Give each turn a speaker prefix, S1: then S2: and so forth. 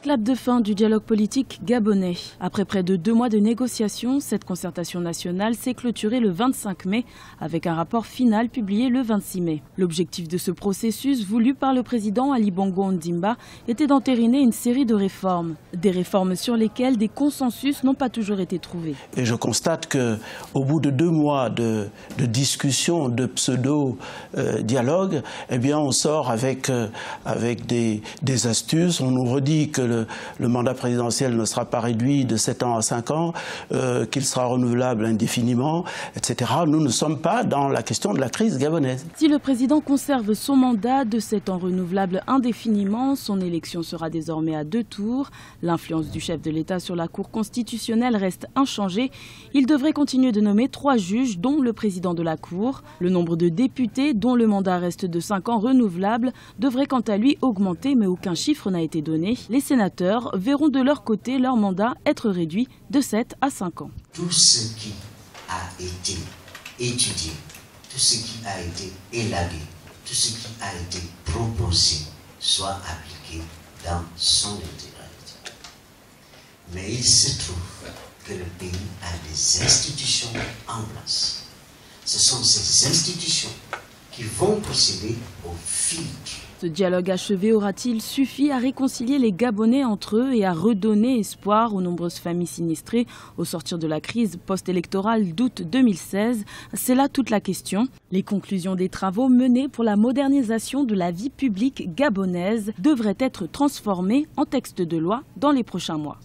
S1: Clap de fin du dialogue politique gabonais. Après près de 2 mois de négociations, cette concertation nationale s'est clôturée le 25 mai avec un rapport final publié le 26 mai. L'objectif de ce processus, voulu par le président Ali Bongo Ondimba, était d'entériner une série de réformes. Des réformes sur lesquelles des consensus n'ont pas toujours été trouvés.
S2: Et je constate qu'au bout de 2 mois de discussion, de pseudo-dialogue, eh bien on sort avec des astuces. On nous redit que le mandat présidentiel ne sera pas réduit de 7 ans à 5 ans, qu'il sera renouvelable indéfiniment, etc. Nous ne sommes pas dans la question de la crise gabonaise.
S1: Si le président conserve son mandat de 7 ans renouvelable indéfiniment, son élection sera désormais à 2 tours. L'influence du chef de l'État sur la Cour constitutionnelle reste inchangée. Il devrait continuer de nommer 3 juges, dont le président de la Cour. Le nombre de députés, dont le mandat reste de 5 ans renouvelable, devrait quant à lui augmenter, mais aucun chiffre n'a été donné. Les sénateurs verront de leur côté leur mandat être réduit de 7 à 5 ans.
S3: Tout ce qui a été étudié, tout ce qui a été élagué, tout ce qui a été proposé soit appliqué dans son intégralité. Mais il se trouve que le pays a des institutions en place. Ce sont ces institutions qui vont procéder au filtre.
S1: Ce dialogue achevé aura-t-il suffi à réconcilier les Gabonais entre eux et à redonner espoir aux nombreuses familles sinistrées au sortir de la crise post-électorale d'août 2016? C'est là toute la question. Les conclusions des travaux menés pour la modernisation de la vie publique gabonaise devraient être transformées en texte de loi dans les prochains mois.